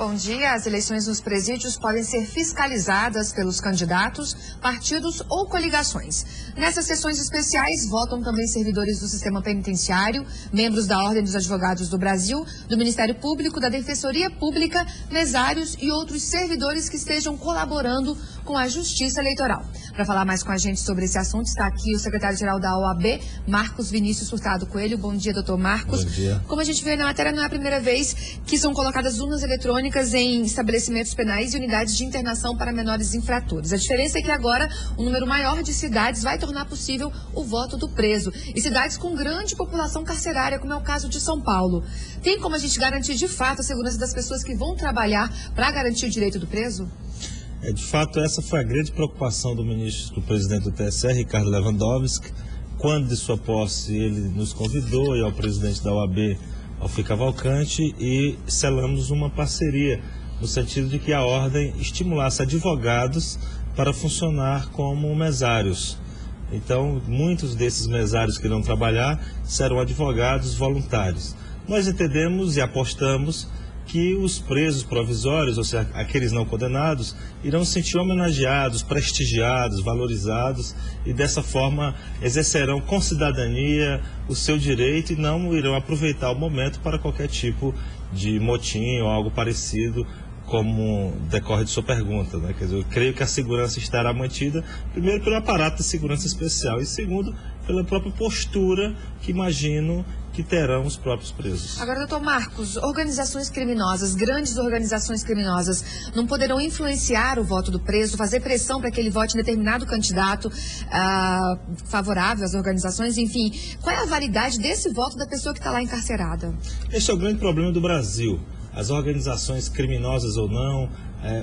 Bom dia. As eleições nos presídios podem ser fiscalizadas pelos candidatos, partidos ou coligações. Nessas sessões especiais, votam também servidores do sistema penitenciário, membros da Ordem dos Advogados do Brasil, do Ministério Público, da Defensoria Pública, mesários e outros servidores que estejam colaborando com a Justiça Eleitoral. Para falar mais com a gente sobre esse assunto, está aqui o secretário-geral da OAB, Marcos Vinícius Furtado Coelho. Bom dia, doutor Marcos. Bom dia. Como a gente vê na matéria, não é a primeira vez que são colocadas urnas eletrônicas em estabelecimentos penais e unidades de internação para menores infratores. A diferença é que agora um número maior de cidades vai tornar possível o voto do preso. E cidades com grande população carcerária, como é o caso de São Paulo. Tem como a gente garantir de fato a segurança das pessoas que vão trabalhar para garantir o direito do preso? De fato, essa foi a grande preocupação do presidente do TSE, Ricardo Lewandowski, quando de sua posse ele nos convidou e ao presidente da OAB, Alfir Cavalcante, e selamos uma parceria no sentido de que a ordem estimulasse advogados para funcionar como mesários. Então, muitos desses mesários que irão trabalhar serão advogados voluntários. Nós entendemos e apostamos que os presos provisórios, ou seja, aqueles não condenados, irão se sentir homenageados, prestigiados, valorizados e dessa forma exercerão com cidadania o seu direito e não irão aproveitar o momento para qualquer tipo de motim ou algo parecido, como decorre de sua pergunta, né? Quer dizer, eu creio que a segurança estará mantida, primeiro pelo aparato de segurança especial e segundo pela própria postura que imagino que terão os próprios presos. Agora, doutor Marcos, organizações criminosas, grandes organizações criminosas, não poderão influenciar o voto do preso, fazer pressão para que ele vote em determinado candidato favorável às organizações, enfim. Qual é a validade desse voto da pessoa que está lá encarcerada? Este é o grande problema do Brasil. As organizações criminosas ou não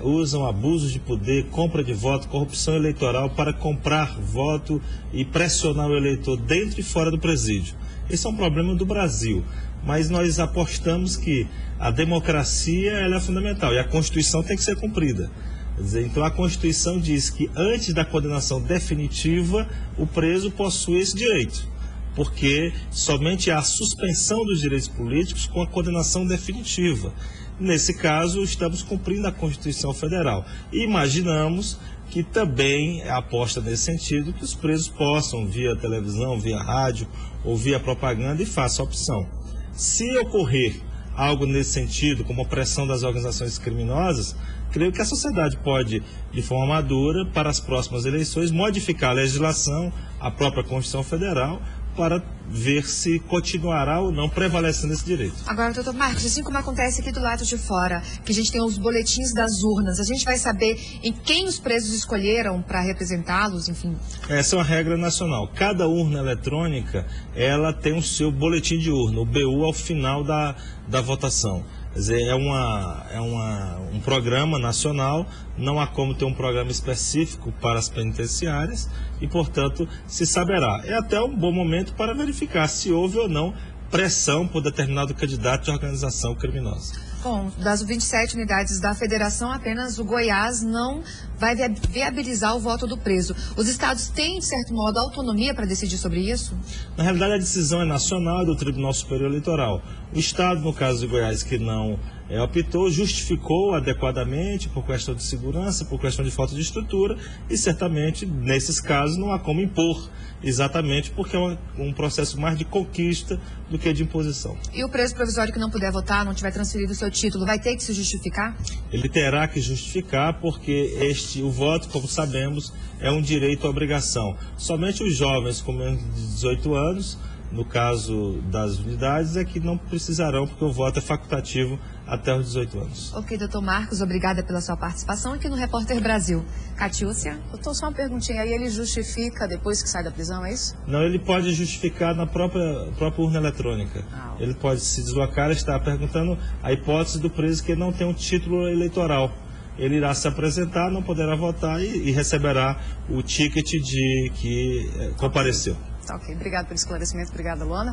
usam abusos de poder, compra de voto, corrupção eleitoral para comprar voto e pressionar o eleitor dentro e fora do presídio. Esse é um problema do Brasil, mas nós apostamos que a democracia ela é fundamental e a Constituição tem que ser cumprida. Quer dizer, então a Constituição diz que antes da condenação definitiva, o preso possui esse direito, porque somente há a suspensão dos direitos políticos com a condenação definitiva. Nesse caso, estamos cumprindo a Constituição Federal e imaginamos que também aposta nesse sentido que os presos possam, via televisão, via rádio ou via propaganda, e façam a opção. Se ocorrer algo nesse sentido, como a pressão das organizações criminosas, creio que a sociedade pode, de forma madura, para as próximas eleições, modificar a legislação, a própria Constituição Federal, para ver se continuará ou não prevalecendo esse direito. Agora, doutor Marcos, assim como acontece aqui do lado de fora, que a gente tem os boletins das urnas, a gente vai saber em quem os presos escolheram para representá-los, enfim? Essa é uma regra nacional. Cada urna eletrônica, ela tem o seu boletim de urna, o BU, ao final da votação. Quer dizer, é um programa nacional, não há como ter um programa específico para as penitenciárias e, portanto, se saberá. É até um bom momento para verificar se houve ou não pressão por determinado candidato de organização criminosa. Bom, das 27 unidades da federação, apenas o Goiás não vai viabilizar o voto do preso. Os estados têm, de certo modo, autonomia para decidir sobre isso? Na realidade, a decisão é nacional, do Tribunal Superior Eleitoral. O estado, no caso de Goiás, que não optou, justificou adequadamente por questão de segurança, por questão de falta de estrutura e certamente, nesses casos, não há como impor, exatamente porque é um processo mais de conquista do que de imposição. E o preso provisório que não puder votar, não tiver transferido o seu título, vai ter que se justificar? Ele terá que justificar porque o voto, como sabemos, é um direito ou obrigação. Somente os jovens com menos de 18 anos, no caso das unidades, é que não precisarão, porque o voto é facultativo até os 18 anos. Ok, doutor Marcos, obrigada pela sua participação aqui no Repórter Brasil. Catiúcia? Doutor, só uma perguntinha, aí ele justifica depois que sai da prisão, é isso? Não, ele pode justificar na própria urna eletrônica. Ele pode se deslocar, está perguntando a hipótese do preso que não tem um título eleitoral. Ele irá se apresentar, não poderá votar e receberá o ticket de que compareceu. Tá ok, obrigado pelo esclarecimento, obrigada, Luana.